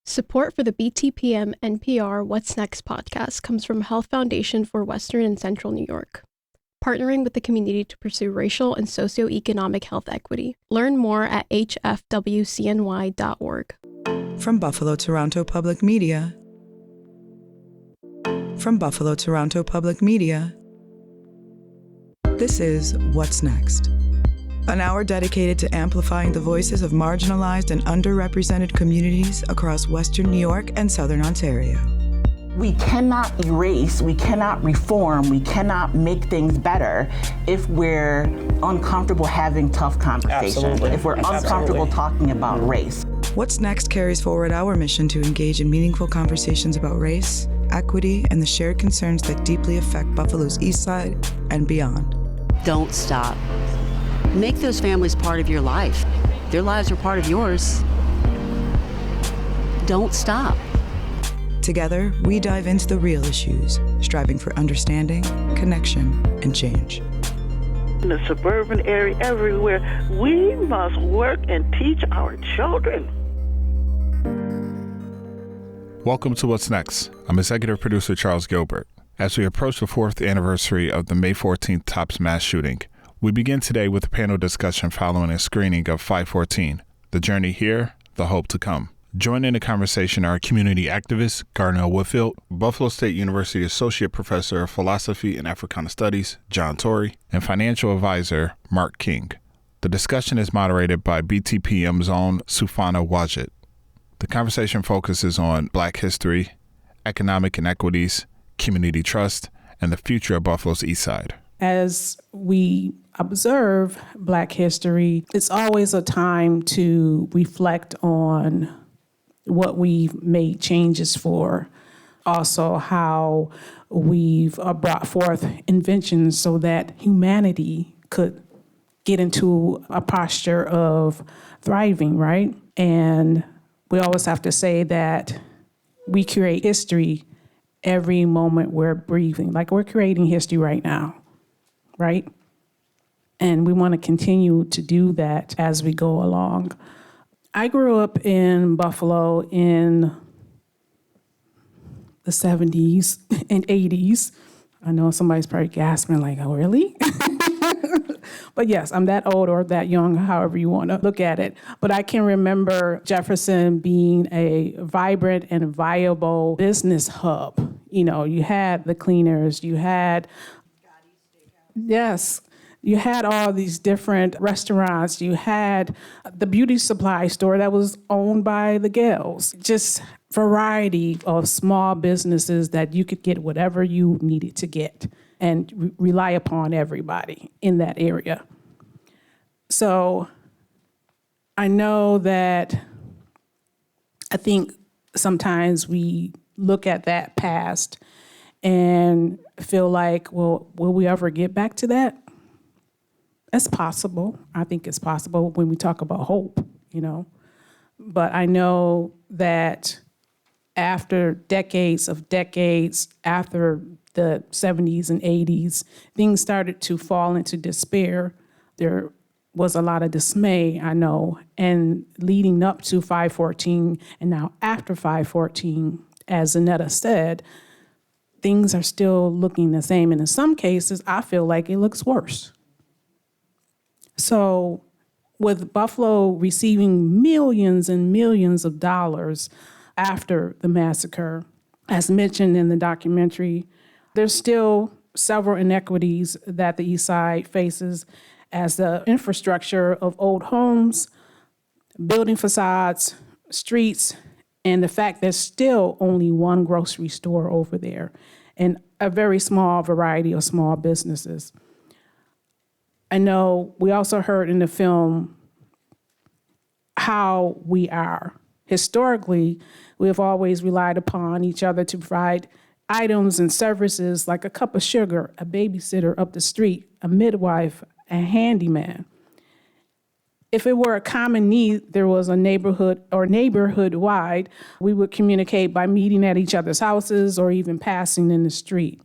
Support for the BTPM NPR What's Next podcast comes from Health Foundation for Western and Central New York, partnering with the community to pursue racial and socioeconomic health equity. Learn more at hfwcny.org. From Buffalo Toronto Public Media. This is What's Next, an hour dedicated to amplifying the voices of marginalized and underrepresented communities across Western New York and Southern Ontario. We cannot erase, we cannot reform, we cannot make things better if we're uncomfortable having tough conversations, Absolutely. if we're uncomfortable talking about race. What's Next carries forward our mission to engage in meaningful conversations about race, equity, and the shared concerns that deeply affect Buffalo's East Side and beyond. Don't stop. Make those families part of your life. Their lives are part of yours. Don't stop. Together, we dive into the real issues, striving for understanding, connection, and change. In the suburban area, everywhere, we must work and teach our children. Welcome to What's Next. I'm executive producer Charles Gilbert. As we approach the 4th anniversary of the May 14th Tops mass shooting, we begin today with a panel discussion following a screening of 514, The Journey Here, The Hope to Come. Joining the conversation are community activist Garnell Woodfield, Buffalo State University Associate Professor of Philosophy and Africana Studies John Torrey, and financial advisor Mark King. The discussion is moderated by BTPM's own Sufana Wajid. The conversation focuses on Black history, economic inequities, community trust, and the future of Buffalo's East Side. As we observe Black history, it's always a time to reflect on what we've made changes for, also how we've brought forth inventions so that humanity could get into a posture of thriving, right? And we always have to say that we create history every moment we're breathing. Like we're creating history right now, right? And we want to continue to do that as we go along. I grew up in Buffalo in the 70s and 80s. I know somebody's probably gasping like, oh, really? But yes, I'm that old or that young, however you want to look at it. But I can remember Jefferson being a vibrant and viable business hub. You know, you had the cleaners, you had, yes, you had all these different restaurants. You had the beauty supply store that was owned by the Gales. Just variety of small businesses that you could get whatever you needed to get and rely upon everybody in that area. So I know that I think sometimes we look at that past and feel like, well, will we ever get back to that? It's possible. I think it's possible when we talk about hope, you know. But I know that after decades, after the 70s and 80s, things started to fall into despair. There was a lot of dismay, I know, and leading up to 514 and now after 514, as Annetta said, things are still looking the same. And in some cases, I feel like it looks worse. So with Buffalo receiving millions and millions of dollars after the massacre, as mentioned in the documentary, there's still several inequities that the East Side faces as the infrastructure of old homes, building facades, streets, and the fact there's still only one grocery store over there and a very small variety of small businesses. I know we also heard in the film how we are. Historically, we have always relied upon each other to provide items and services like a cup of sugar, a babysitter up the street, a midwife, a handyman. If it were a common need, there was a neighborhood or neighborhood-wide, we would communicate by meeting at each other's houses or even passing in the street.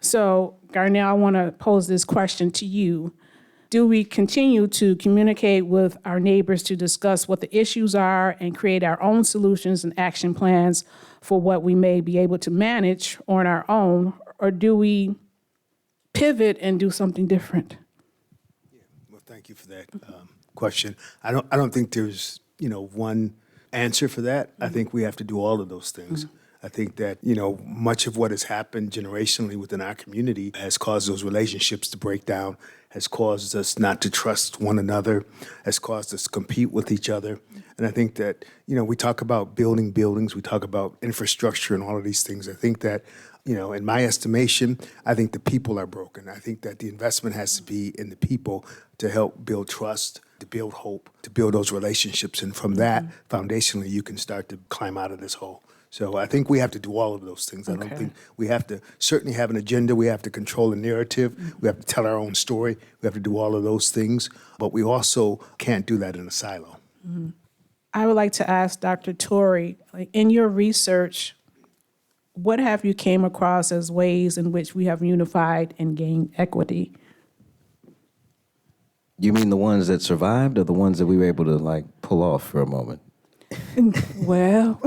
So, Garnell, I want to pose this question to you. Do we continue to communicate with our neighbors to discuss what the issues are and create our own solutions and action plans for what we may be able to manage on our own? Or do we pivot and do something different? Well, thank you for that question. I don't think there's, one answer for that. I think we have to do all of those things. I think that, much of what has happened generationally within our community has caused those relationships to break down, has caused us not to trust one another, has caused us to compete with each other. And I think that, we talk about building buildings, we talk about infrastructure and all of these things. I think that, in my estimation, I think the people are broken. I think that the investment has to be in the people to help build trust, to build hope, to build those relationships. And from that, foundationally, you can start to climb out of this hole. So I think we have to do all of those things. I don't think we have to certainly have an agenda. We have to control the narrative. We have to tell our own story. We have to do all of those things. But we also can't do that in a silo. I would like to ask Dr. Torrey, in your research, what have you came across as ways in which we have unified and gained equity? You mean the ones that survived or the ones that we were able to pull off for a moment? Well...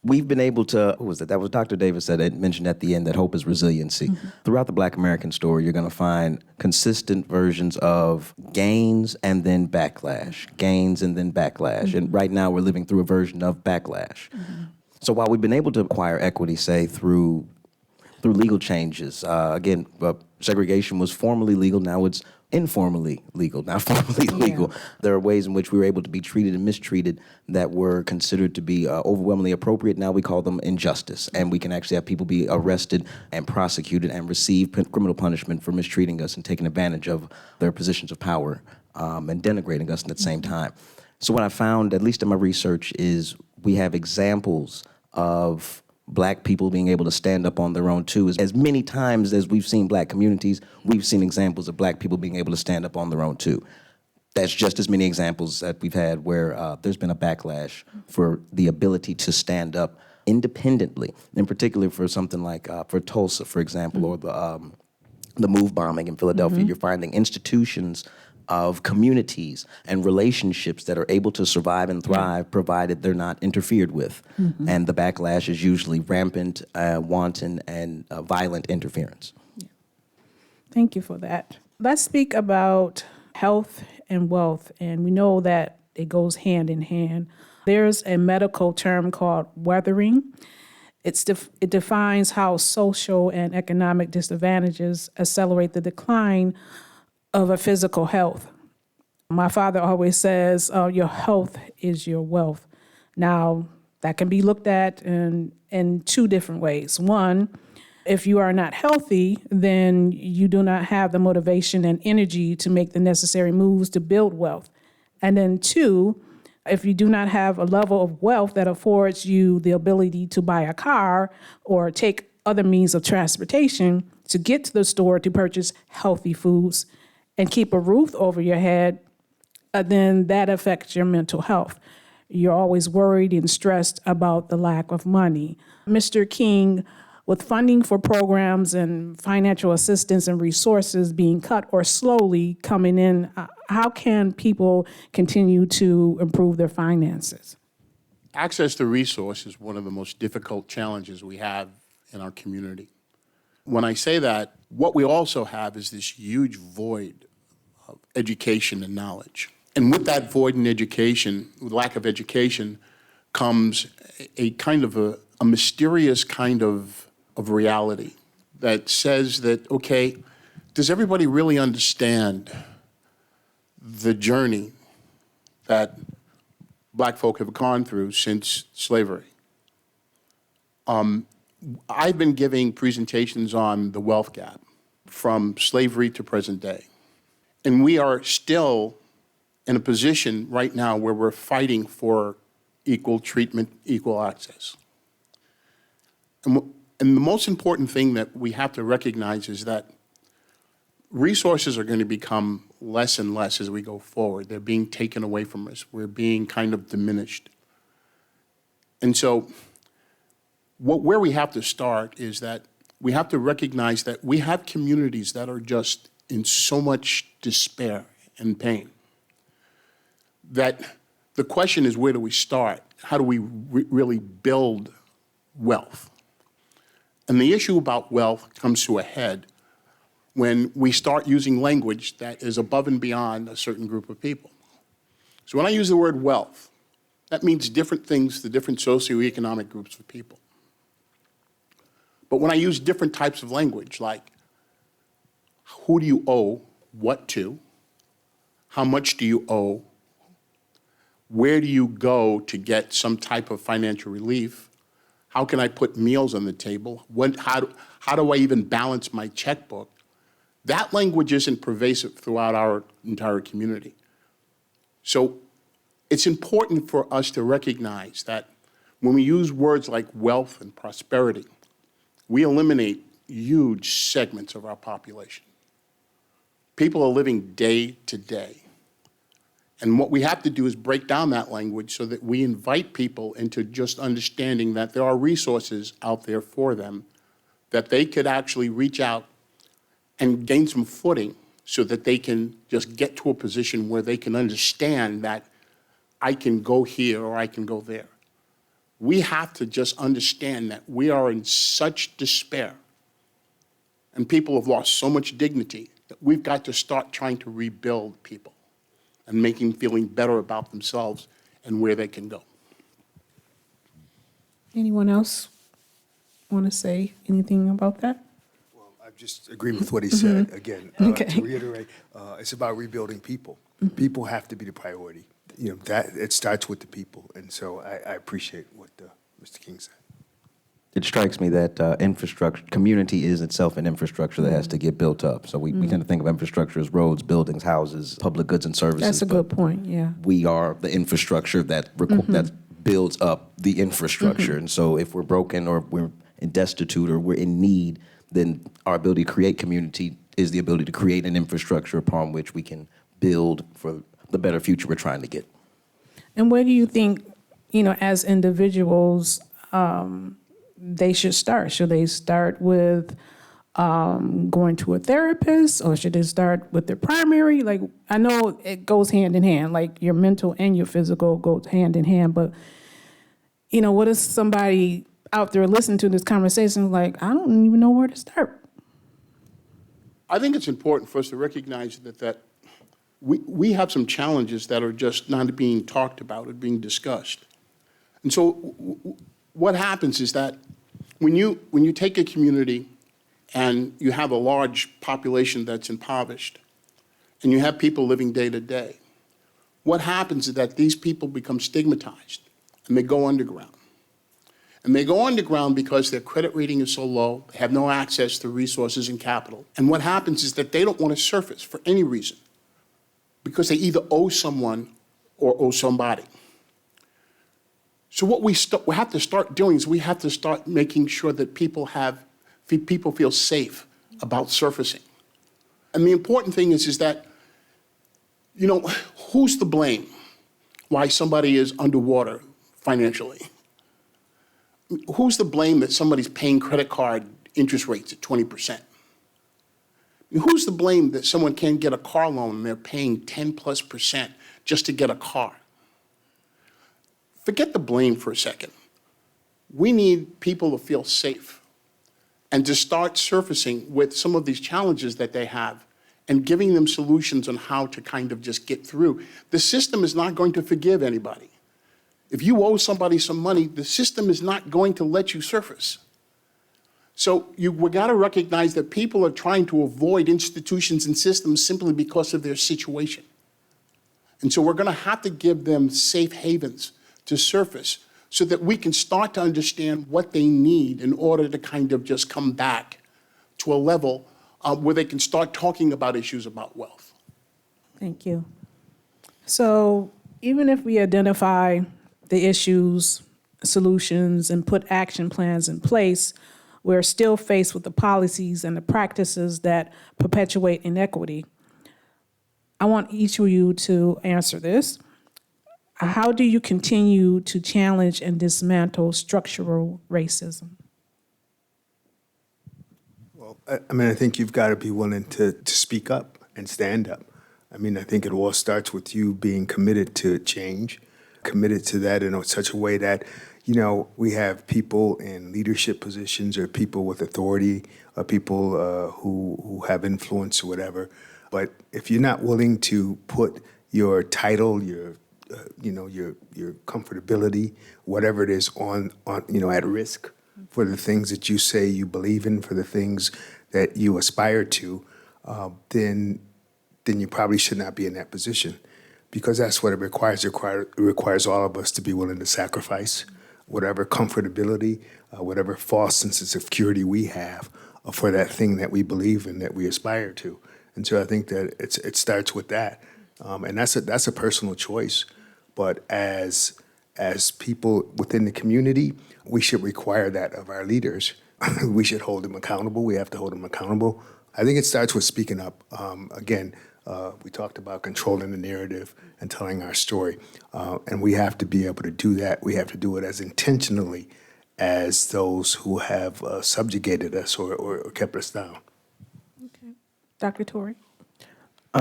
We've been able to, who was it? That was Dr. Davis that had mentioned at the end that hope is resiliency. Throughout the Black American story, you're going to find consistent versions of gains and then backlash, gains and then backlash. And right now we're living through a version of backlash. So while we've been able to acquire equity, say, through legal changes, again, segregation was formerly legal, now it's informally legal, not formally legal. There are ways in which we were able to be treated and mistreated that were considered to be overwhelmingly appropriate. Now we call them injustice, and we can actually have people be arrested and prosecuted and receive criminal punishment for mistreating us and taking advantage of their positions of power and denigrating us at the same time. So what I found, at least in my research, is we have examples of Black people being able to stand up on their own too. As many times as we've seen Black communities, we've seen examples of Black people being able to stand up on their own too. That's just as many examples that we've had where there's been a backlash for the ability to stand up independently, in particular for something like for Tulsa, for example, or the MOVE bombing in Philadelphia. You're finding institutions of communities and relationships that are able to survive and thrive provided they're not interfered with. And the backlash is usually rampant, wanton, and violent interference. Thank you for that. Let's speak about health and wealth, and we know that it goes hand in hand. There's a medical term called weathering. It defines how social and economic disadvantages accelerate the decline of a physical health. My father always says, your health is your wealth. Now, that can be looked at in two different ways. One, if you are not healthy, then you do not have the motivation and energy to make the necessary moves to build wealth. And then two, if you do not have a level of wealth that affords you the ability to buy a car or take other means of transportation to get to the store to purchase healthy foods and keep a roof over your head, then that affects your mental health. You're always worried and stressed about the lack of money. Mr. King, with funding for programs and financial assistance and resources being cut or slowly coming in, how can people continue to improve their finances? Access to resources is one of the most difficult challenges we have in our community. When I say that, what we also have is this huge void of education and knowledge. And with that void in education, lack of education, comes a kind of a mysterious kind of reality that says that, okay, does everybody really understand the journey that Black folk have gone through since slavery? I've been giving presentations on the wealth gap from slavery to present day. And we are still in a position right now where we're fighting for equal treatment, equal access. And the most important thing that we have to recognize is that resources are going to become less and less as we go forward. They're being taken away from us. We're being kind of diminished. And so where we have to start is that we have to recognize that we have communities that are just in so much despair and pain that the question is, where do we start? How do we really build wealth? And the issue about wealth comes to a head when we start using language that is above and beyond a certain group of people. So when I use the word wealth, that means different things to different socioeconomic groups of people. But when I use different types of language, like who do you owe what to? How much do you owe? Where do you go to get some type of financial relief? How can I put meals on the table? How do I even balance my checkbook? That language isn't pervasive throughout our entire community. So it's important for us to recognize that when we use words like wealth and prosperity, we eliminate huge segments of our population. People are living day to day. And what we have to do is break down that language so that we invite people into just understanding that there are resources out there for them, that they could actually reach out and gain some footing so that they can just get to a position where they can understand that I can go here or I can go there. We have to just understand that we are in such despair and people have lost so much dignity that we've got to start trying to rebuild people and making feeling better about themselves and where they can go. Anyone else want to say anything about that? Well, I just agree with what he said. Again, Okay. to reiterate, it's about rebuilding people. People have to be the priority. You know, that it starts with the people. And so I appreciate what Mr. King said. It strikes me that infrastructure, community is itself an infrastructure that has to get built up. So we tend to think of infrastructure as roads, buildings, houses, public goods and services. That's a good point, yeah. We are the infrastructure that that builds up the infrastructure. And so if we're broken or we're destitute or we're in need, then our ability to create community is the ability to create an infrastructure upon which we can build for the better future we're trying to get. And where do you think, as individuals, they should start? Should they start with going to a therapist, or should they start with their primary? Like, I know it goes hand in hand, like your mental and your physical go hand in hand, but, what if somebody out there listening to this conversation like, I don't even know where to start? I think it's important for us to recognize that we have some challenges that are just not being talked about or being discussed. And so what happens is that when you take a community and you have a large population that's impoverished and you have people living day to day, what happens is that these people become stigmatized and they go underground. And they go underground because their credit rating is so low, they have no access to resources and capital. And what happens is that they don't want to surface for any reason because they either owe someone or owe somebody. So what we have to start doing is we have to start making sure that people feel safe about surfacing. And the important thing is that, who's to blame why somebody is underwater financially? Who's to blame that somebody's paying credit card interest rates at 20%? Who's to blame that someone can't get a car loan and they're paying 10+% just to get a car? Forget the blame for a second. We need people to feel safe and to start surfacing with some of these challenges that they have and giving them solutions on how to kind of just get through. The system is not going to forgive anybody. If you owe somebody some money, the system is not going to let you surface. So we got to recognize that people are trying to avoid institutions and systems simply because of their situation. And so we're going to have to give them safe havens to surface so that we can start to understand what they need in order to kind of just come back to a level where they can start talking about issues about wealth. Thank you. So even if we identify the issues, solutions, and put action plans in place, we're still faced with the policies and the practices that perpetuate inequity. I want each of you to answer this. How do you continue to challenge and dismantle structural racism? Well, I mean, I think you've got to be willing to speak up and stand up. I mean, I think it all starts with you being committed to change, committed to that in such a way that, we have people in leadership positions or people with authority or people who have influence or whatever. But if you're not willing to put your title, your comfortability, whatever it is, on at risk for the things that you say you believe in, for the things that you aspire to, then you probably should not be in that position, because that's what it requires. It requires all of us to be willing to sacrifice whatever comfortability, whatever false sense of security we have for that thing that we believe in, that we aspire to. And so I think that it starts with that, and that's a personal choice. But as people within the community, we should require that of our leaders. We should hold them accountable. We have to hold them accountable. I think it starts with speaking up. We talked about controlling the narrative and telling our story, and we have to be able to do that. We have to do it as intentionally as those who have subjugated us or kept us down. Okay. Dr. Torrey?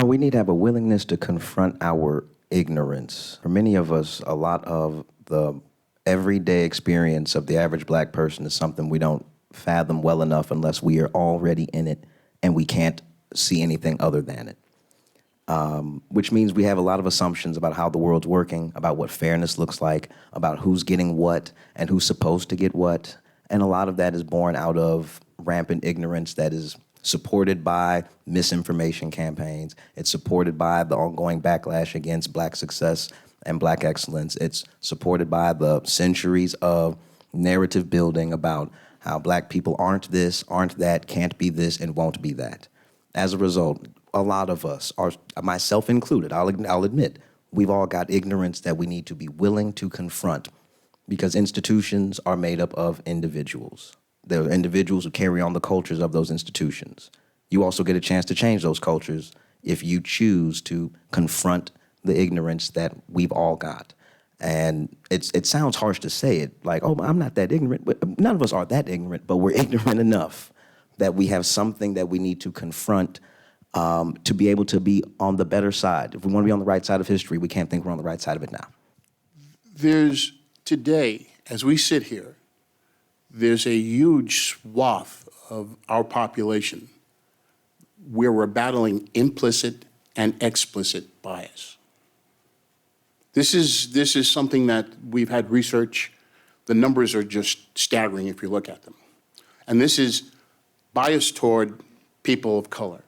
We need to have a willingness to confront our ignorance. For many of us, a lot of the everyday experience of the average black person is something we don't fathom well enough unless we are already in it and we can't see anything other than it. Which means we have a lot of assumptions about how the world's working, about what fairness looks like, about who's getting what and who's supposed to get what. And a lot of that is born out of rampant ignorance that is supported by misinformation campaigns. It's supported by the ongoing backlash against black success and black excellence. It's supported by the centuries of narrative building about how black people aren't this, aren't that, can't be this, and won't be that. As a result, a lot of us, myself included, I'll admit, we've all got ignorance that we need to be willing to confront, because institutions are made up of individuals. There are individuals who carry on the cultures of those institutions. You also get a chance to change those cultures if you choose to confront the ignorance that we've all got. And it sounds harsh to say it, like, oh, I'm not that ignorant. But none of us are that ignorant, but we're ignorant enough that we have something that we need to confront to be able to be on the better side. If we want to be on the right side of history, we can't think we're on the right side of it now. There's today, as we sit here, there's a huge swath of our population where we're battling implicit and explicit bias. This is something that we've had research. The numbers are just staggering if you look at them. And this is bias toward people of color.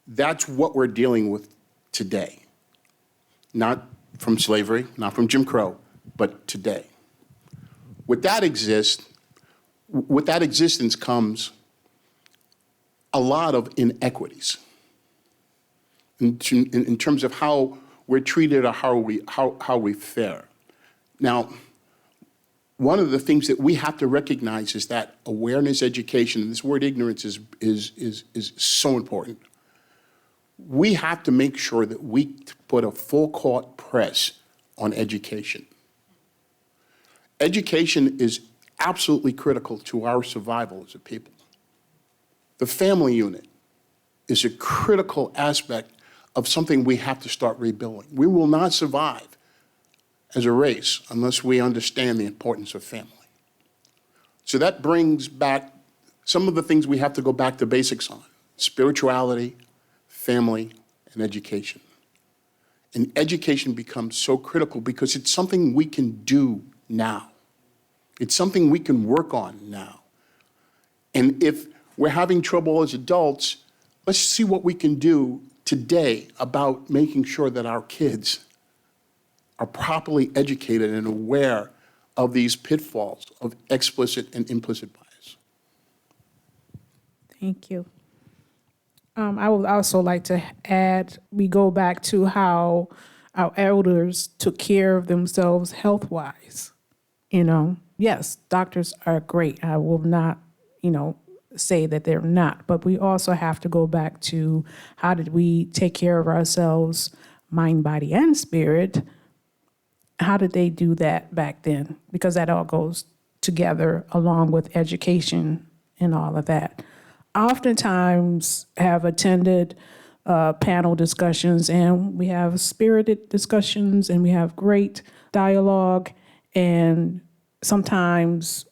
That's what we're dealing with today. Not from slavery, not from Jim Crow, but today. With that existence comes a lot of inequities in terms of how we're treated or how we fare. Now, one of the things that we have to recognize is that awareness education, and this word ignorance is so important. We have to make sure that we put a full court press on education. Education is absolutely critical to our survival as a people. The family unit is a critical aspect of something we have to start rebuilding. We will not survive as a race unless we understand the importance of family. So that brings back some of the things we have to go back to basics on: spirituality, family, and education. And education becomes so critical because it's something we can do now. It's something we can work on now. And if we're having trouble as adults, let's see what we can do today about making sure that our kids are properly educated and aware of these pitfalls of explicit and implicit bias. Thank you. I would also like to add, we go back to how our elders took care of themselves health-wise. Yes, doctors are great. I will not, say that they're not, but we also have to go back to how did we take care of ourselves, mind, body, and spirit. How did they do that back then? Because that all goes together along with education and all of that. I oftentimes have attended panel discussions, and we have spirited discussions, and we have great dialogue, and sometimes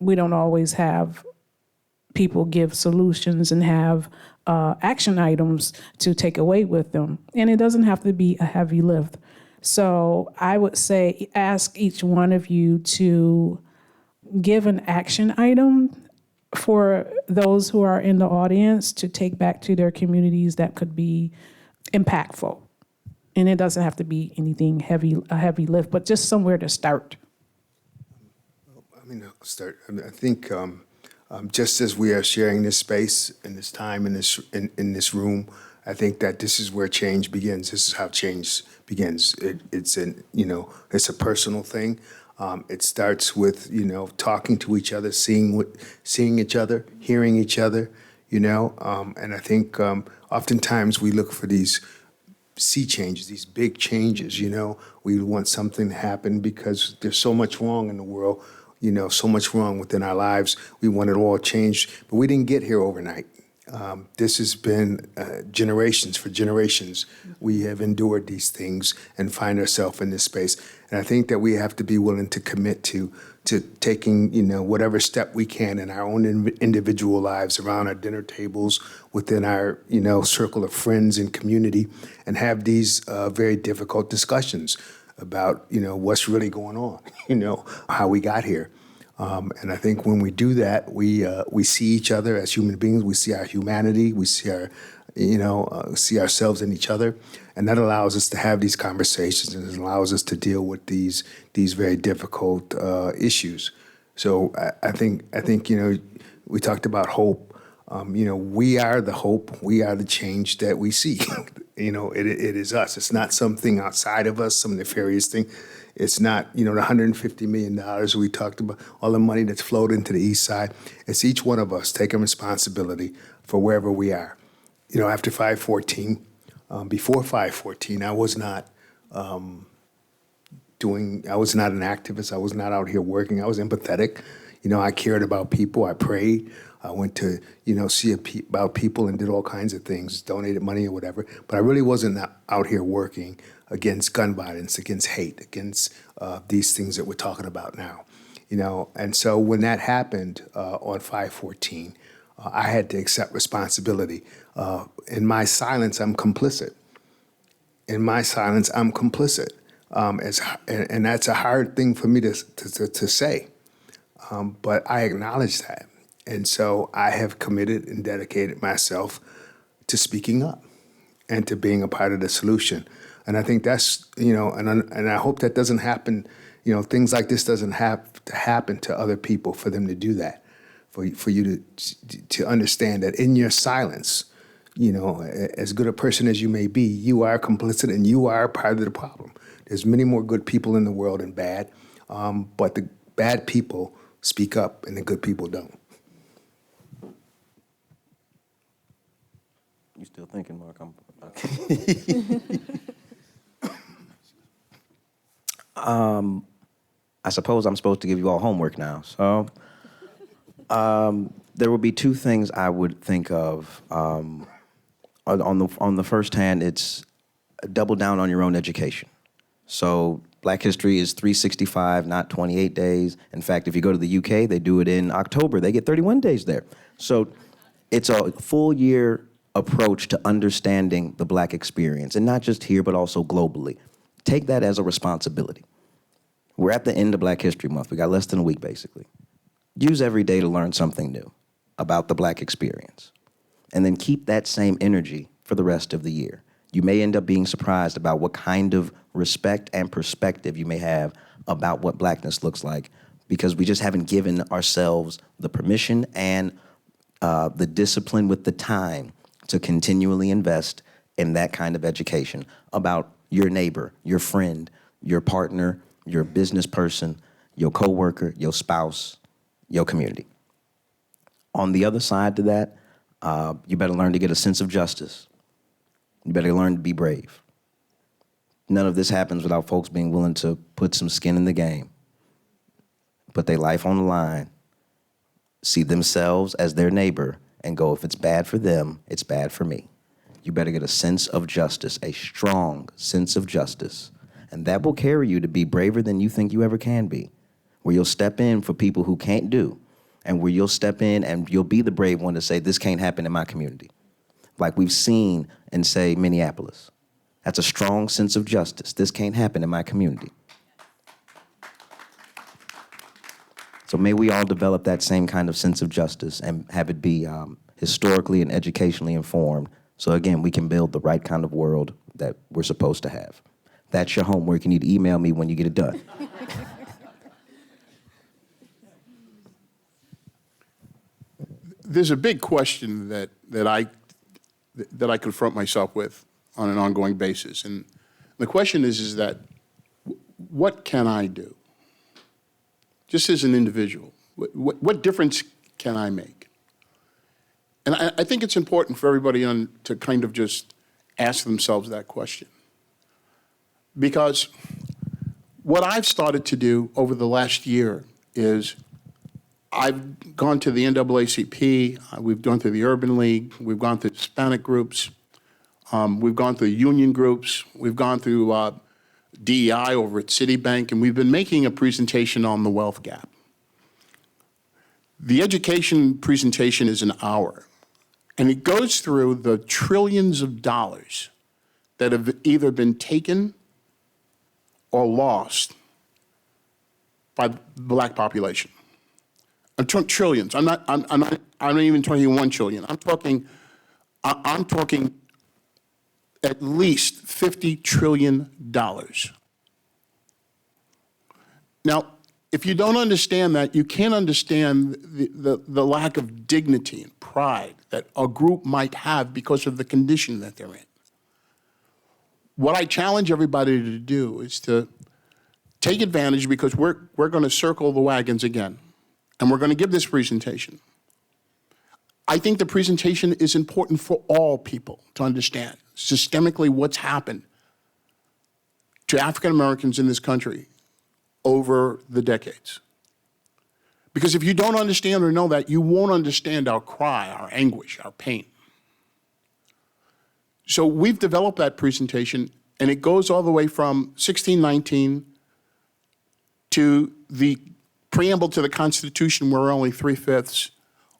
we don't always have people give solutions and have action items to take away with them. And it doesn't have to be a heavy lift. So I would say ask each one of you to give an action item for those who are in the audience to take back to their communities that could be impactful. And it doesn't have to be anything a heavy lift, but just somewhere to start. I'll start. I think just as we are sharing this space and this time in this room, I think that this is where change begins. This is how change begins. It's a personal thing. It starts with talking to each other, seeing each other, hearing each other. And I think oftentimes we look for these sea changes, these big changes. We want something to happen because there's so much wrong in the world. So much wrong within our lives. We want it all changed, but we didn't get here overnight. This has been generations. For generations, we have endured these things and find ourselves in this space. And I think that we have to be willing to commit to taking, whatever step we can in our own individual lives, around our dinner tables, within our, circle of friends and community, and have these very difficult discussions about, what's really going on, how we got here. And I think when we do that, we see each other as human beings. We see our humanity. We see see ourselves in each other, and that allows us to have these conversations, and it allows us to deal with these very difficult issues. So I think we talked about hope. We are the hope. We are the change that we see. It is us. It's not something outside of us, some nefarious thing. It's not, the $150 million we talked about, all the money that's flowed into the East Side. It's each one of us taking responsibility for wherever we are. After 5/14, before 5/14, I was not I was not an activist. I was not out here working. I was empathetic. I cared about people. I prayed. I went to, see about people and did all kinds of things, donated money or whatever. But I really wasn't out here working against gun violence, against hate, against these things that we're talking about now. And so when that happened on 5/14, I had to accept responsibility. In my silence, I'm complicit. In my silence, I'm complicit. And that's a hard thing for me to say. But I acknowledge that. And so I have committed and dedicated myself to speaking up and to being a part of the solution. And I think that's, and I hope that doesn't happen, things like this doesn't have to happen to other people for them to do that, for you to understand that in your silence, as good a person as you may be, you are complicit and you are part of the problem. There's many more good people in the world than bad, but the bad people speak up and the good people don't. You still thinking, Mark? I suppose I'm supposed to give you all homework now. So there would be two things I would think of. On the first hand, it's double down on your own education. So Black History is 365, not 28 days. In fact, if you go to the UK, they do it in October. They get 31 days there. So it's a full year approach to understanding the Black experience, and not just here, but also globally. Take that as a responsibility. We're at the end of Black History Month. We got less than a week, basically. Use every day to learn something new about the Black experience, and then keep that same energy for the rest of the year. You may end up being surprised about what kind of respect and perspective you may have about what Blackness looks like, because we just haven't given ourselves the permission and the discipline with the time to continually invest in that kind of education about your neighbor, your friend, your partner, your business person, your coworker, your spouse, your community. On the other side to that, you better learn to get a sense of justice. You better learn to be brave. None of this happens without folks being willing to put some skin in the game, put their life on the line, see themselves as their neighbor, and go, if it's bad for them, it's bad for me. You better get a sense of justice, a strong sense of justice. And that will carry you to be braver than you think you ever can be, where you'll step in for people who can't do, and where you'll step in and you'll be the brave one to say, this can't happen in my community. Like we've seen in, say, Minneapolis. That's a strong sense of justice. This can't happen in my community. So may we all develop that same kind of sense of justice and have it be historically and educationally informed. So again, we can build the right kind of world that we're supposed to have. That's your homework. You need to email me when you get it done. There's a big question that I confront myself with on an ongoing basis. And the question is that what can I do? Just as an individual, what difference can I make? And I think it's important for everybody to kind of just ask themselves that question. Because what I've started to do over the last year is I've gone to the NAACP, we've gone through the Urban League, we've gone through Hispanic groups, we've gone through union groups, we've gone through DEI over at Citibank, and we've been making a presentation on the wealth gap. The education presentation is an hour, and it goes through the trillions of dollars that have either been taken or lost by the black population. I'm talking trillions. I'm not even talking 1 trillion. I'm talking at least $50 trillion. Now, if you don't understand that, you can't understand the lack of dignity and pride that a group might have because of the condition that they're in. What I challenge everybody to do is to take advantage, because we're going to circle the wagons again, and we're going to give this presentation. I think the presentation is important for all people to understand systemically what's happened to African Americans in this country over the decades. Because if you don't understand or know that, you won't understand our cry, our anguish, our pain. So we've developed that presentation, and it goes all the way from 1619 to the preamble to the Constitution, where we're only 3/5,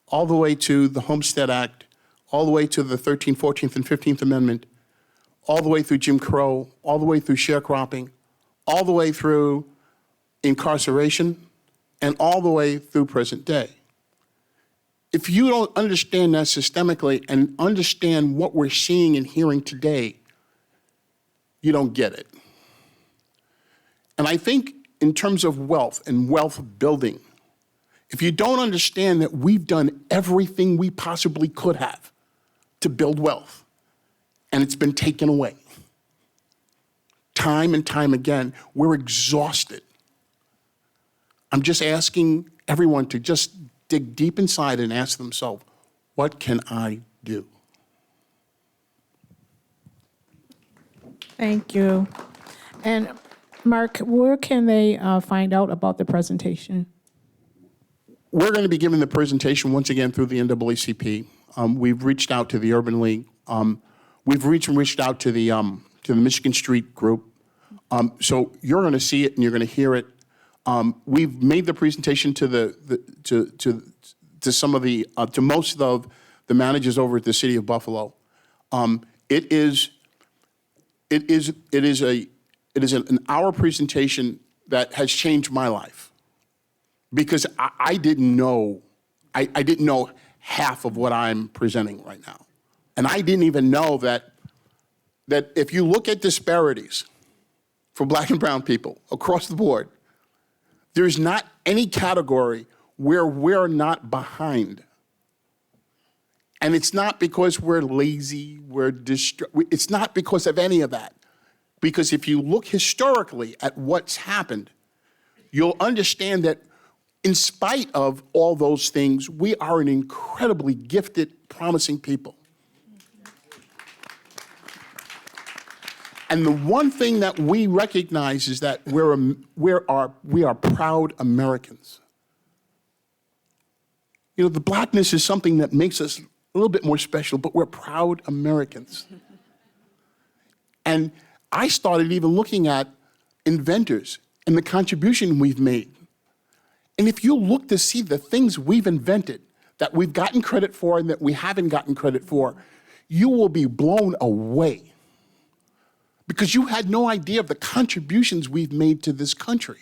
all the way to the Homestead Act, all the way to the 13th, 14th, and 15th Amendment, all the way through Jim Crow, all the way through sharecropping, all the way through incarceration, and all the way through present day. If you don't understand that systemically and understand what we're seeing and hearing today, you don't get it. And I think in terms of wealth and wealth building, if you don't understand that we've done everything we possibly could have to build wealth, and it's been taken away, time and time again, we're exhausted. I'm just asking everyone to just dig deep inside and ask themselves, what can I do? Thank you. And Mark, where can they find out about the presentation? We're going to be giving the presentation once again through the NAACP. We've reached out to the Urban League. We've reached out to the Michigan Street group. So you're going to see it and you're going to hear it. We've made the presentation to some of the to most of the managers over at the City of Buffalo. It is an hour presentation that has changed my life, because I didn't know half of what I'm presenting right now, and I didn't even know that if you look at disparities for Black and brown people across the board, there's not any category where we're not behind. And it's not because we're lazy, it's not because of any of that. Because if you look historically at what's happened, you'll understand that in spite of all those things, we are an incredibly gifted, promising people. And the one thing that we recognize is that we are proud Americans. The blackness is something that makes us a little bit more special, but we're proud Americans. And I started even looking at inventors and the contribution we've made. And if you look to see the things we've invented that we've gotten credit for and that we haven't gotten credit for, you will be blown away. Because you had no idea of the contributions we've made to this country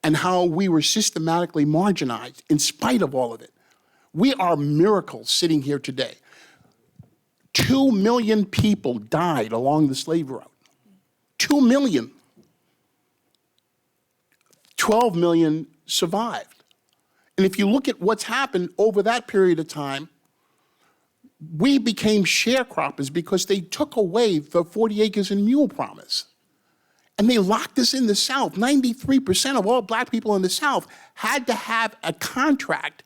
and how we were systematically marginalized in spite of all of it. We are miracles sitting here today. 2 million people died along the slave route. 2 million. 12 million survived. And if you look at what's happened over that period of time, we became sharecroppers because they took away the 40 acres and mule promise. And they locked us in the South. 93% of all black people in the South had to have a contract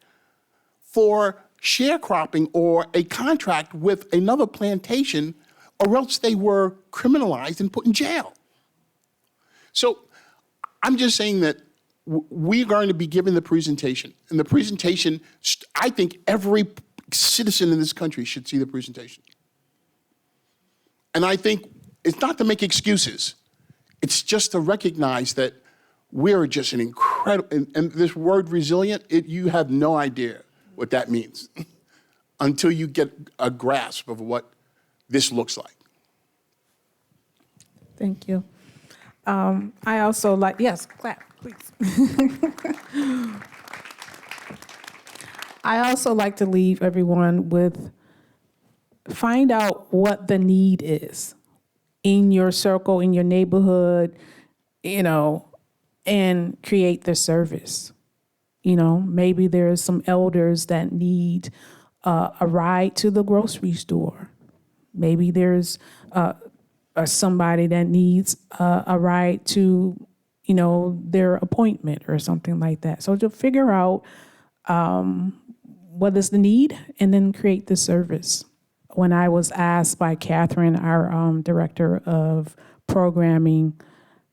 for sharecropping or a contract with another plantation, or else they were criminalized and put in jail. So I'm just saying that we're going to be giving the presentation. And the presentation, I think every citizen in this country should see the presentation. And I think it's not to make excuses. It's just to recognize that we're just an incredible, and this word resilient, you have no idea what that means until you get a grasp of what this looks like. Thank you. I also yes, clap, please. I also like to leave everyone with, find out what the need is in your circle, in your neighborhood, and create the service. Maybe there's some elders that need a ride to the grocery store. Maybe there's somebody that needs a ride to, their appointment or something like that. So to figure out what is the need and then create the service. When I was asked by Catherine, our director of programming,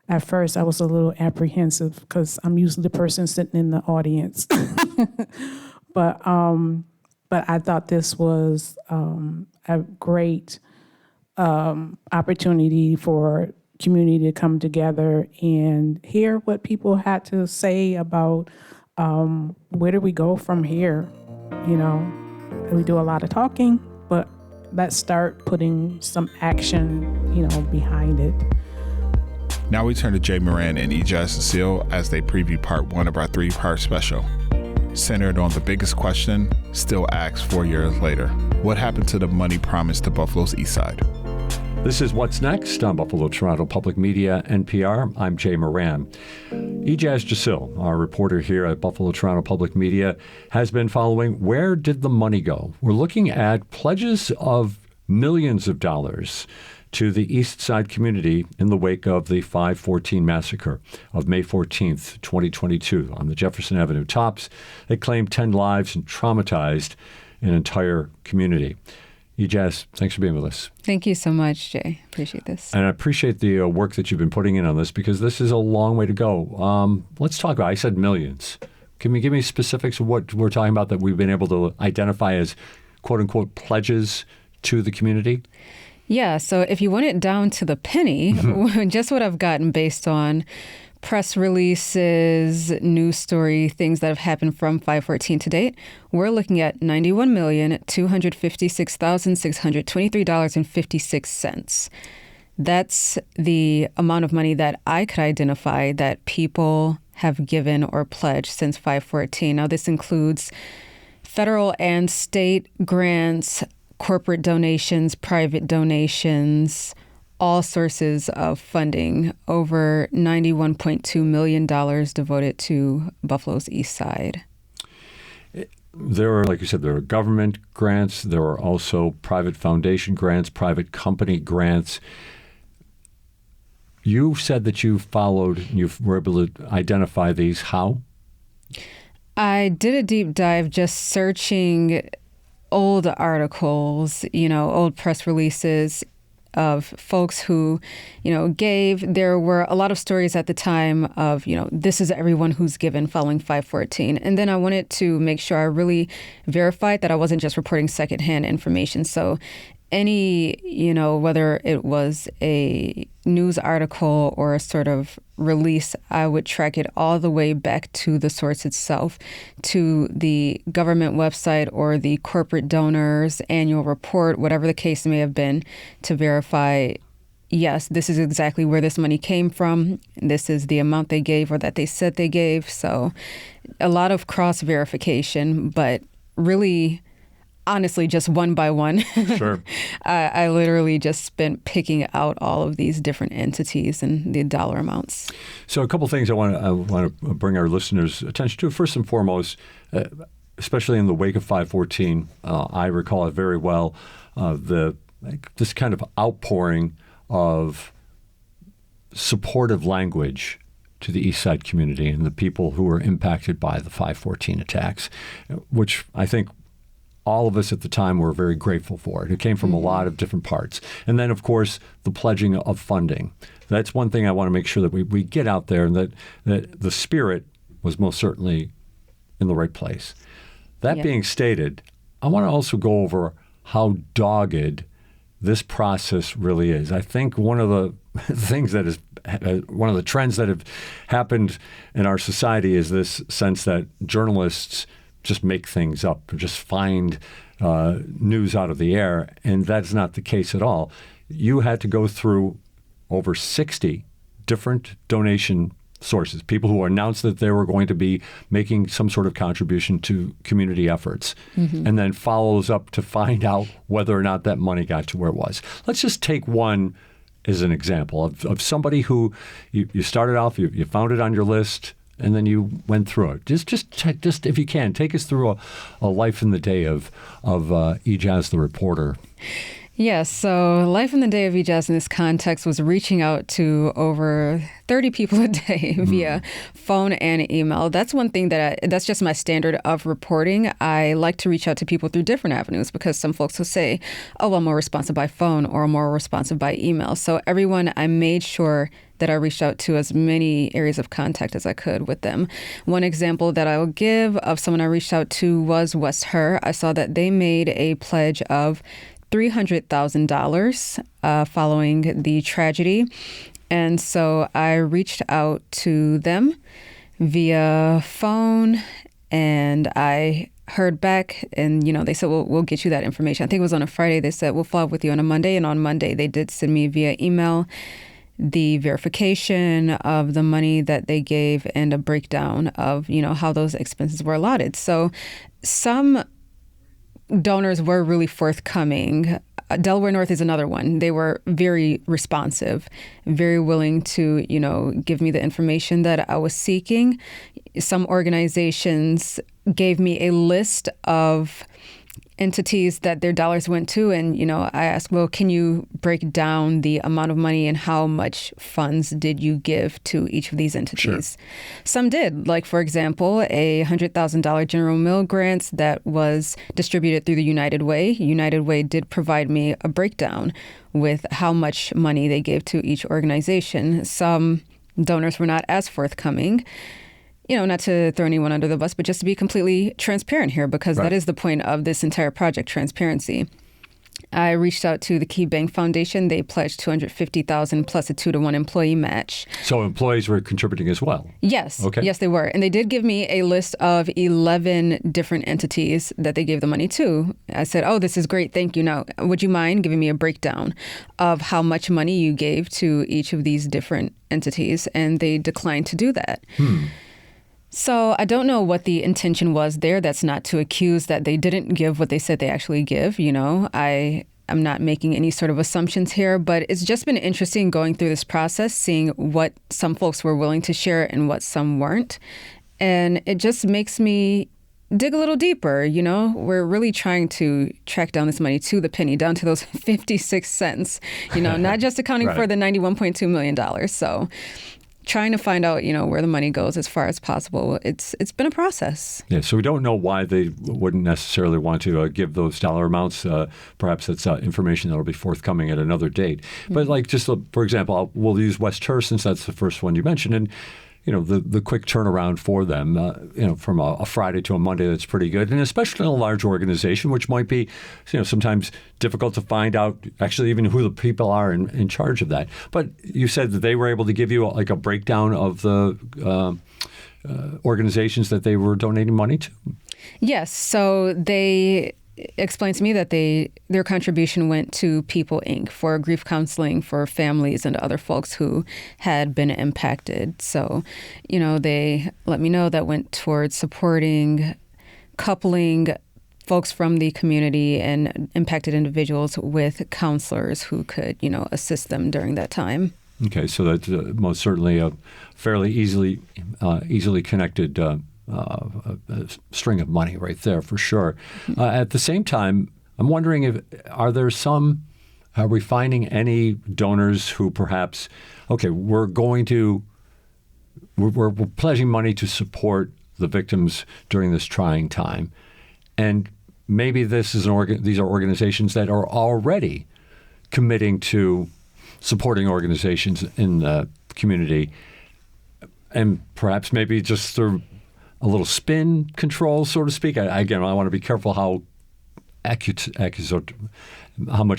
at first I was a little apprehensive because I'm usually the person sitting in the audience. But I thought this was a great opportunity for community to come together and hear what people had to say about where do we go from here. We do a lot of talking, but let's start putting some action, behind it. Now we turn to Jay Moran and Ijaz Cecile as they preview part 1 of our 3-part special, centered on the biggest question still asked 4 years later. What happened to the money promised to Buffalo's East Side? This is What's Next on Buffalo Toronto Public Media, NPR. I'm Jay Moran. Ijaz Cecile, our reporter here at Buffalo Toronto Public Media, has been following Where Did the Money Go? We're looking at pledges of millions of dollars to the East Side community in the wake of the 5/14 massacre of May 14th, 2022 on the Jefferson Avenue tops. They claimed 10 lives and traumatized an entire community. Ijaz, thanks for being with us. Thank you so much, Jay. Appreciate this. And I appreciate the work that you've been putting in on this because this is a long way to go. Let's talk about, I said millions. Can you give me specifics of what we're talking about that we've been able to identify as quote unquote pledges to the community? Yeah, so if you want it down to the penny, just what I've gotten based on press releases, news story, things that have happened from 5/14 to date, we're looking at $91,256,623.56. That's the amount of money that I could identify that people have given or pledged since 5/14. Now, this includes federal and state grants, corporate donations, private donations, all sources of funding, over $91.2 million devoted to Buffalo's East Side. There are, like you said, there are government grants. There are also private foundation grants, private company grants. You said that you were able to identify these. How? I did a deep dive just searching old articles, old press releases. of folks who, gave. There were a lot of stories at the time of, this is everyone who's given following 514. And then I wanted to make sure I really verified that I wasn't just reporting secondhand information. So any, whether it was a news article or a sort of release, I would track it all the way back to the source itself, to the government website or the corporate donor's annual report, whatever the case may have been, to verify, yes, this is exactly where this money came from. This is the amount they gave or that they said they gave. So a lot of cross-verification, but really, honestly, just one by one. Sure. I literally just spent picking out all of these different entities and the dollar amounts. So a couple things I want to bring our listeners' attention to. First and foremost, especially in the wake of 514, I recall it very well, this kind of outpouring of supportive language to the East Side community and the people who were impacted by the 514 attacks, which I think all of us at the time were very grateful for it. It came from a lot of different parts. And then, of course, the pledging of funding. That's one thing I want to make sure that we get out there, and that the spirit was most certainly in the right place. That being stated, I want to also go over how dogged this process really is. I think one of the things that is one of the trends that have happened in our society is this sense that journalists just make things up, or just find news out of the air, and that's not the case at all. You had to go through over 60 different donation sources, people who announced that they were going to be making some sort of contribution to community efforts, and then follows up to find out whether or not that money got to where it was. Let's just take one as an example of somebody who you started off, you found it on your list, and then you went through it. Just if you can, take us through a life in the day of Ijaz the reporter. Yes, so life in the day of Ijaz in this context was reaching out to over 30 people a day via phone and email. That's one thing that's just my standard of reporting. I like to reach out to people through different avenues because some folks will say, oh, I'm more responsive by phone or I'm more responsive by email. So everyone, I made sure that I reached out to as many areas of contact as I could with them. One example that I will give of someone I reached out to was West Her. I saw that they made a pledge of $300,000 following the tragedy. And so I reached out to them via phone, and I heard back, and they said, well, we'll get you that information. I think it was on a Friday. They said, we'll follow up with you on a Monday. And on Monday, they did send me via email the verification of the money that they gave and a breakdown of, how those expenses were allotted. So some donors were really forthcoming. Delaware North is another one. They were very responsive, very willing to, give me the information that I was seeking. Some organizations gave me a list of entities that their dollars went to. And, I asked, well, can you break down the amount of money and how much funds did you give to each of these entities? Sure. Some did. Like, for example, a $100,000 General Mill grant that was distributed through the United Way. United Way did provide me a breakdown with how much money they gave to each organization. Some donors were not as forthcoming. Not to throw anyone under the bus, but just to be completely transparent here, because that is the point of this entire project, transparency. I reached out to the Key Bank Foundation. They pledged $250,000 plus a 2-to-1 employee match. So employees were contributing as well? Yes. Okay. Yes, they were. And they did give me a list of 11 different entities that they gave the money to. I said, oh, this is great. Thank you. Now, would you mind giving me a breakdown of how much money you gave to each of these different entities? And they declined to do that. So I don't know what the intention was there. That's not to accuse that they didn't give what they said they actually give. I'm not making any sort of assumptions here, but it's just been interesting going through this process, seeing what some folks were willing to share and what some weren't. And it just makes me dig a little deeper. We're really trying to track down this money to the penny, down to those 56 cents, not just accounting for the $91.2 million. So trying to find out, where the money goes as far as possible. It's been a process. Yeah, so we don't know why they wouldn't necessarily want to give those dollar amounts. Perhaps it's information that will be forthcoming at another date. But like just for example, we'll use West Her since that's the first one you mentioned, and the quick turnaround for them, from a Friday to a Monday, that's pretty good. And especially in a large organization, which might be, sometimes difficult to find out actually even who the people are in charge of that. But you said that they were able to give you like a breakdown of the organizations that they were donating money to? Yes. So they explained to me that their contribution went to People Inc. for grief counseling for families and other folks who had been impacted. So, they let me know that went towards supporting, coupling folks from the community and impacted individuals with counselors who could, assist them during that time. Okay, so that's most certainly a fairly easily connected a string of money right there for sure. At the same time, I'm wondering are we finding any donors who perhaps, we're pledging money to support the victims during this trying time, and maybe these are organizations that are already committing to supporting organizations in the community, and perhaps maybe just through a little spin control, so to speak. I want to be careful how much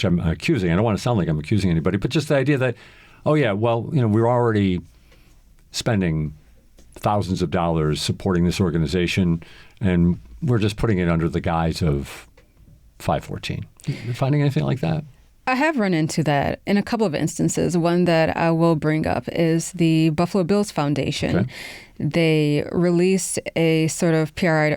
I'm accusing. I don't want to sound like I'm accusing anybody, but just the idea that, we're already spending thousands of dollars supporting this organization, and we're just putting it under the guise of 514. You finding anything like that? I have run into that in a couple of instances. One that I will bring up is the Buffalo Bills Foundation. Okay. They released a sort of PR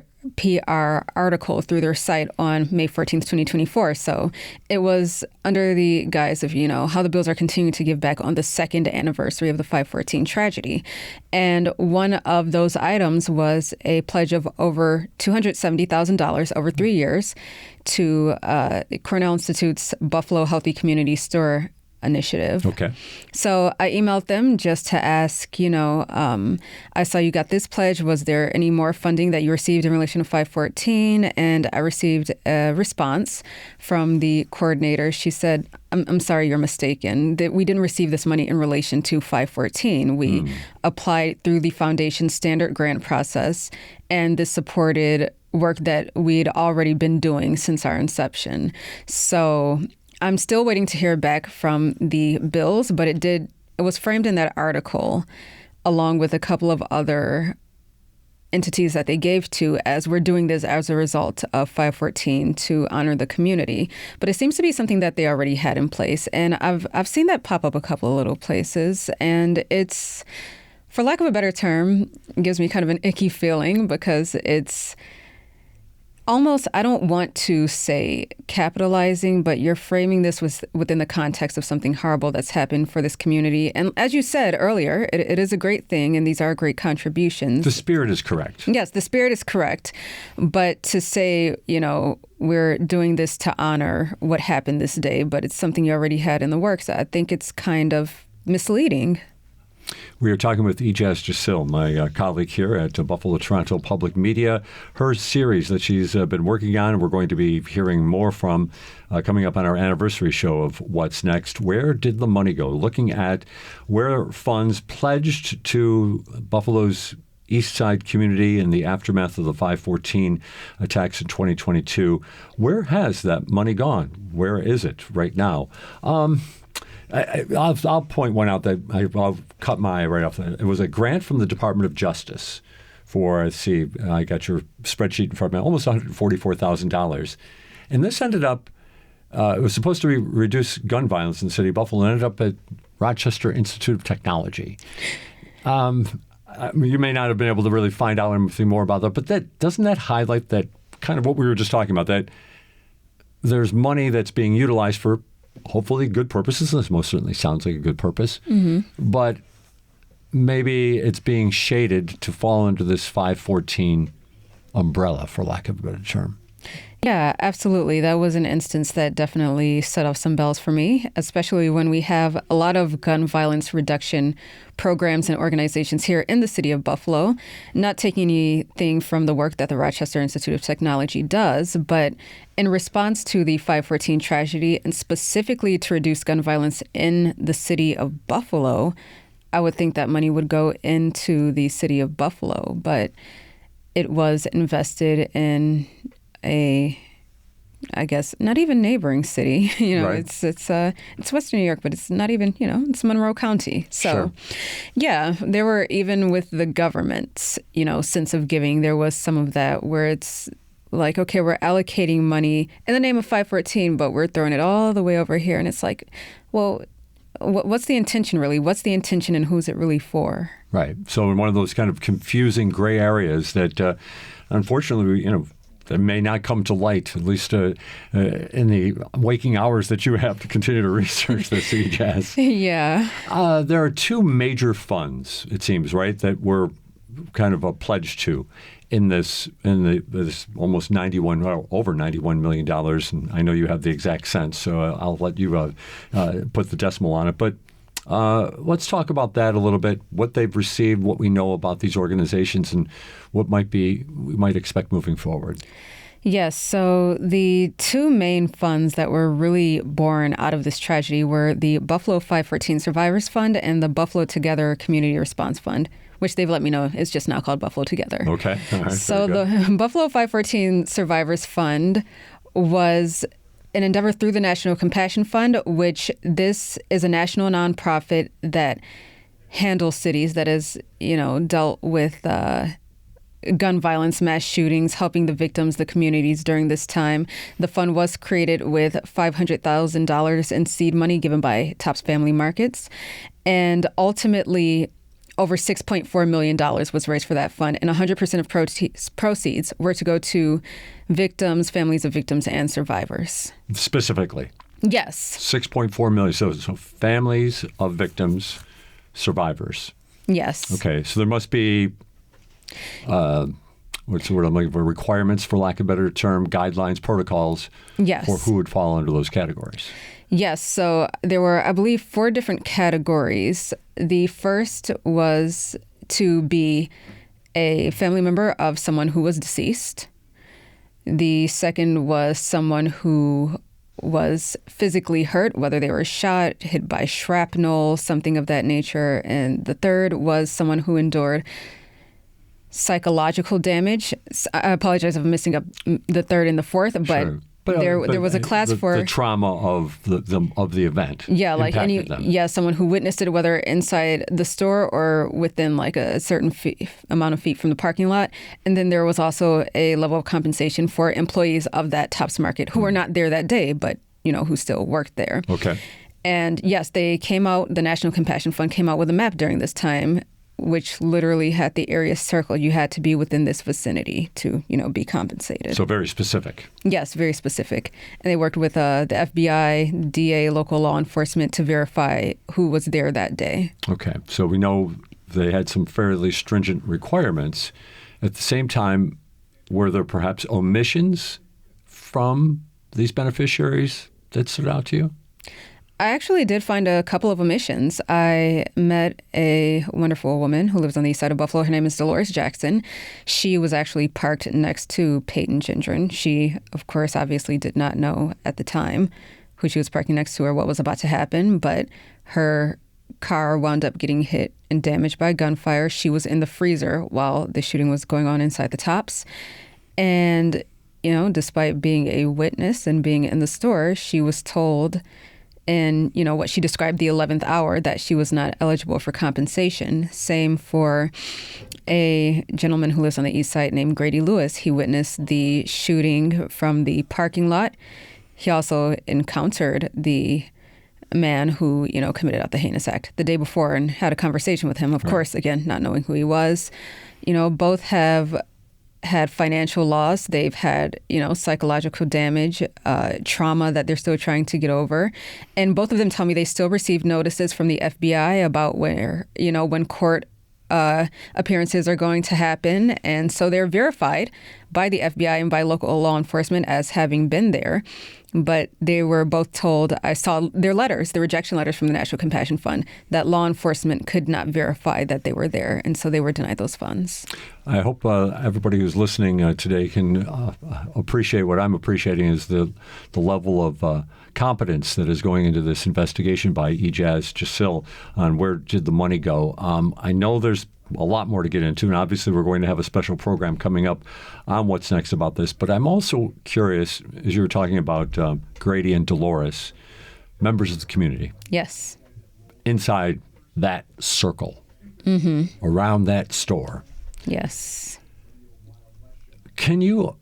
article through their site on May 14th, 2024. So it was under the guise of, how the Bills are continuing to give back on the second anniversary of the 514 tragedy. And one of those items was a pledge of over $270,000 over 3 years to Cornell Institute's Buffalo Healthy Community Store initiative. Okay. So I emailed them just to ask, I saw you got this pledge. Was there any more funding that you received in relation to 514? And I received a response from the coordinator. She said, I'm sorry, you're mistaken. That we didn't receive this money in relation to 514. We applied through the foundation's standard grant process, and this supported work that we'd already been doing since our inception. So I'm still waiting to hear back from the Bills, but it was framed in that article along with a couple of other entities that they gave to as we're doing this as a result of 514 to honor the community. But it seems to be something that they already had in place. And I've seen that pop up a couple of little places, and it's, for lack of a better term, gives me kind of an icky feeling because it's almost, I don't want to say capitalizing, but you're framing this within the context of something horrible that's happened for this community. And as you said earlier, it is a great thing, and these are great contributions. The spirit is correct. Yes, the spirit is correct. But to say, we're doing this to honor what happened this day, but it's something you already had in the works, I think it's kind of misleading. We are talking with Ijaz Jasil, my colleague here at Buffalo Toronto Public Media. Her series that she's been working on, we're going to be hearing more from coming up on our anniversary show of What's Next. Where did the money go? Looking at where funds pledged to Buffalo's East Side community in the aftermath of the 514 attacks in 2022. Where has that money gone? Where is it right now? I'll point one out that I'll cut my eye right off. It was a grant from the Department of Justice for, I got your spreadsheet in front of me, almost $144,000. And this ended up, it was supposed to reduce gun violence in the city of Buffalo, and ended up at Rochester Institute of Technology. You may not have been able to really find out anything more about that, but doesn't that highlight that kind of what we were just talking about, that there's money that's being utilized for hopefully good purposes. This most certainly sounds like a good purpose. Mm-hmm. But maybe it's being shaded to fall under this 514 umbrella, for lack of a better term. Yeah, absolutely. That was an instance that definitely set off some bells for me, especially when we have a lot of gun violence reduction programs and organizations here in the city of Buffalo. Not taking anything from the work that the Rochester Institute of Technology does, but in response to the 514 tragedy and specifically to reduce gun violence in the city of Buffalo, I would think that money would go into the city of Buffalo, but it was invested in I guess, not even neighboring city. Right. It's Western New York, but it's not even, it's Monroe County. So, Sure. Yeah, there were, even with the government's, sense of giving, there was some of that where it's like, okay, we're allocating money in the name of 514, but we're throwing it all the way over here. And it's like, well, what's the intention really? What's the intention and who's it really for? Right. So in one of those kind of confusing gray areas that, unfortunately, that may not come to light, at least in the waking hours that you have to continue to research this, Jazz. Yeah. There are two major funds, it seems, right, that were kind of a pledge to in this almost over $91 million. And I know you have the exact sense, so I'll let you put the decimal on it. But let's talk about that a little bit, what they've received, what we know about these organizations, and what we might expect moving forward. Yes. So the two main funds that were really born out of this tragedy were the Buffalo 514 Survivors Fund and the Buffalo Together Community Response Fund, which they've let me know is just now called Buffalo Together. Okay. All right. So the Buffalo 514 Survivors Fund was an endeavor through the National Compassion Fund, which this is a national nonprofit that handles cities, that has, dealt with gun violence, mass shootings, helping the victims, the communities during this time. The fund was created with $500,000 in seed money given by Tops Family Markets. And ultimately, over $6.4 million was raised for that fund, and 100% of proceeds were to go to victims, families of victims, and survivors. Specifically? Yes. $6.4 million. So families of victims, survivors. Yes. Okay. So there must be, what's the word I'm looking for, requirements, for lack of a better term, guidelines, protocols Yes. for who would fall under those categories. Yes. So there were, I believe, 4 different categories. The first was to be a family member of someone who was deceased. The second was someone who was physically hurt, whether they were shot, hit by shrapnel, something of that nature. And the third was someone who endured psychological damage. I apologize if I'm missing up the third and the fourth, but Sure. there was a class for the trauma of the event. Yeah, like them. someone who witnessed it, whether inside the store or within like a certain amount of feet from the parking lot. And then there was also a level of compensation for employees of that Tops Market who were not there that day, but who still worked there. Okay. And yes, they came out. The National Compassion Fund came out with a map during this time, which literally had the area circled. You had to be within this vicinity to, be compensated. So very specific. Yes, very specific. And they worked with the FBI, DA, local law enforcement to verify who was there that day. Okay. So we know they had some fairly stringent requirements. At the same time, were there perhaps omissions from these beneficiaries that stood out to you? I actually did find a couple of omissions. I met a wonderful woman who lives on the east side of Buffalo. Her name is Dolores Jackson. She was actually parked next to Peyton Gendron. She, of course, obviously did not know at the time who she was parking next to or what was about to happen, but her car wound up getting hit and damaged by gunfire. She was in the freezer while the shooting was going on inside the Tops. And, despite being a witness and being in the store, she was told in, what she described the 11th hour that she was not eligible for compensation. Same for a gentleman who lives on the east side named Grady Lewis. He witnessed the shooting from the parking lot. He also encountered the man who, committed out the heinous act the day before and had a conversation with him. Of course, again, not knowing who he was. Both have had financial loss. They've had, psychological damage, trauma that they're still trying to get over. And both of them tell me they still received notices from the FBI about where, when court appearances are going to happen. And so they're verified, by the FBI and by local law enforcement as having been there. But they were both told, I saw their letters, the rejection letters from the National Compassion Fund, that law enforcement could not verify that they were there. And so they were denied those funds. I hope everybody who's listening today can appreciate what I'm appreciating is the level of competence that is going into this investigation by Ijaz Jasil on where did the money go. I know there's a lot more to get into, and obviously we're going to have a special program coming up on What's Next about this. But I'm also curious, as you were talking about Grady and Dolores, members of the community. Yes. Inside that circle, around that store. Yes. Can you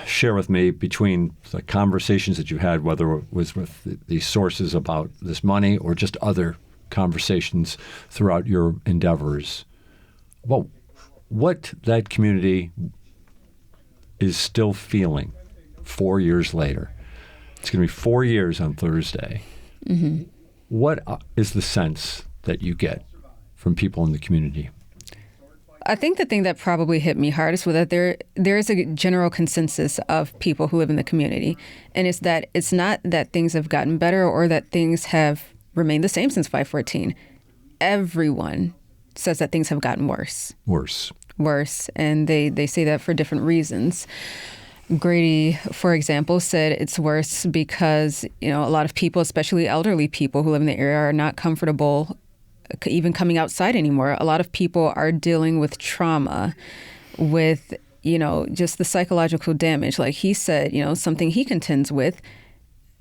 share with me between the conversations that you had, whether it was with the sources about this money or just other conversations throughout your endeavors, well, what that community is still feeling 4 years later? It's going to be 4 years on Thursday. What is the sense that you get from people in the community? I think the thing that probably hit me hardest was that there is a general consensus of people who live in the community. And it's that it's not that things have gotten better or that things have remained the same since 514. Everyone says that things have gotten worse. Worse. And they say that for different reasons. Grady, for example, said it's worse because, a lot of people, especially elderly people who live in the area, are not comfortable even coming outside anymore. A lot of people are dealing with trauma, with, just the psychological damage. Like he said, something he contends with,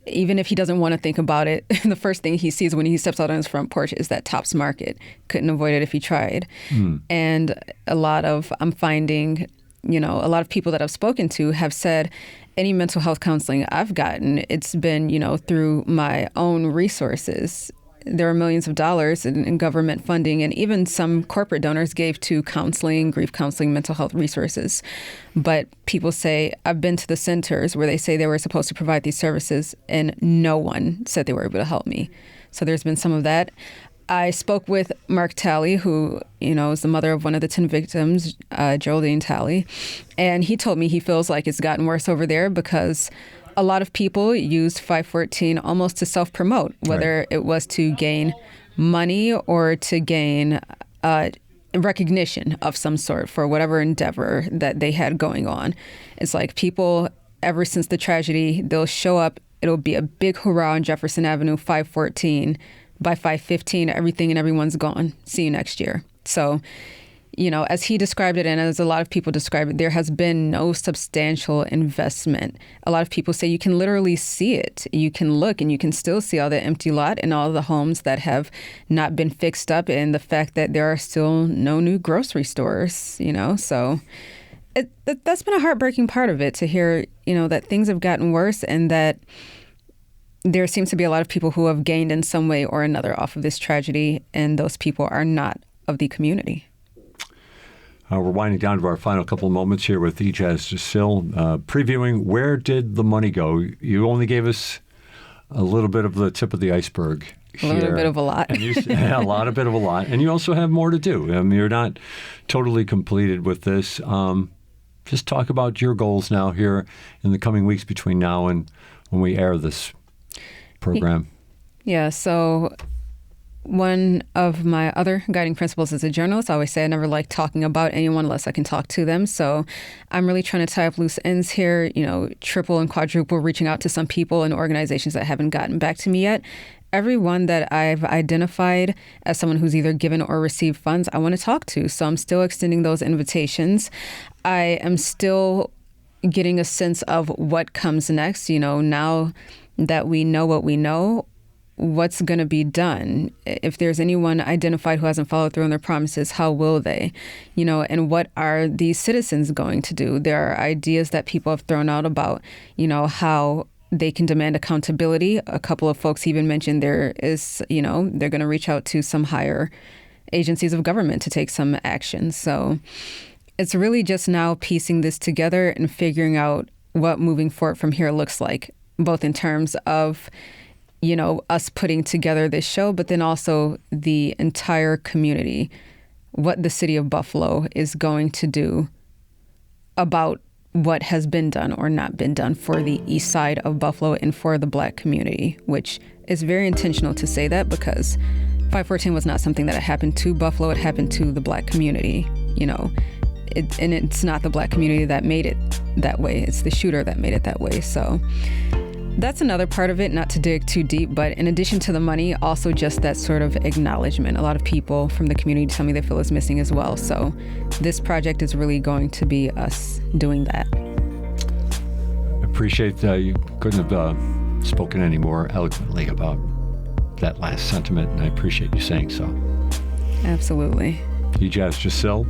even if he doesn't want to think about it, the first thing he sees when he steps out on his front porch is that Tops Market. Couldn't avoid it if he tried. And I'm finding, a lot of people that I've spoken to have said any mental health counseling I've gotten, it's been, through my own resources. There are millions of dollars in government funding, and even some corporate donors gave to counseling, grief counseling, mental health resources. But people say, I've been to the centers where they say they were supposed to provide these services, and no one said they were able to help me. So there's been some of that. I spoke with Mark Talley, who, is the mother of one of the 10 victims, Geraldine Talley. And he told me he feels like it's gotten worse over there because a lot of people used 514 almost to self-promote, whether it was to gain money or to gain recognition of some sort for whatever endeavor that they had going on. It's like people, ever since the tragedy, they'll show up. It'll be a big hurrah on Jefferson Avenue, 514. By 515, everything and everyone's gone. See you next year. So, as he described it, and as a lot of people describe it, there has been no substantial investment. A lot of people say you can literally see it. You can look and you can still see all the empty lot and all the homes that have not been fixed up, and the fact that there are still no new grocery stores, So that's been a heartbreaking part of it, to hear, that things have gotten worse and that there seems to be a lot of people who have gained in some way or another off of this tragedy, and those people are not of the community. We're winding down to our final couple of moments here with Ijaz Jasil, previewing Where Did the Money Go? You only gave us a little bit of the tip of the iceberg here. A little bit of a lot. And a bit of a lot. And you also have more to do. You're not totally completed with this. Just talk about your goals now here in the coming weeks between now and when we air this program. Yeah, so one of my other guiding principles as a journalist, I always say I never like talking about anyone unless I can talk to them. So I'm really trying to tie up loose ends here, triple and quadruple reaching out to some people and organizations that haven't gotten back to me yet. Everyone that I've identified as someone who's either given or received funds, I want to talk to. So I'm still extending those invitations. I am still getting a sense of what comes next, now that we know what we know, what's going to be done. If there's anyone identified who hasn't followed through on their promises, how will they? And what are these citizens going to do? There are ideas that people have thrown out about, how they can demand accountability. A couple of folks even mentioned there is, they're going to reach out to some higher agencies of government to take some action. So it's really just now piecing this together and figuring out what moving forward from here looks like, both in terms of, us putting together this show, but then also the entire community, what the city of Buffalo is going to do about what has been done or not been done for the east side of Buffalo and for the Black community, which is very intentional to say that because 514 was not something that happened to Buffalo, it happened to the Black community, and it's not the Black community that made it that way, it's the shooter that made it that way. So that's another part of it, not to dig too deep, but in addition to the money, also just that sort of acknowledgement. A lot of people from the community tell me they feel is missing as well. So this project is really going to be us doing that. I appreciate you couldn't have spoken any more eloquently about that last sentiment, and I appreciate you saying so. Absolutely. Ijaz Jasil,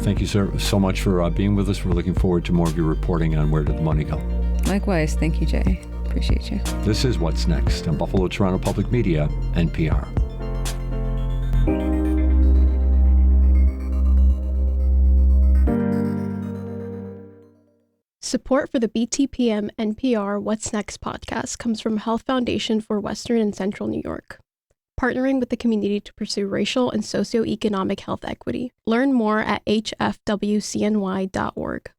thank you so much for being with us. We're looking forward to more of your reporting on Where Did the Money Go. Likewise. Thank you, Jay. Appreciate you. This is What's Next on Buffalo Toronto Public Media, NPR. Support for the BTPM NPR What's Next podcast comes from Health Foundation for Western and Central New York, partnering with the community to pursue racial and socioeconomic health equity. Learn more at hfwcny.org.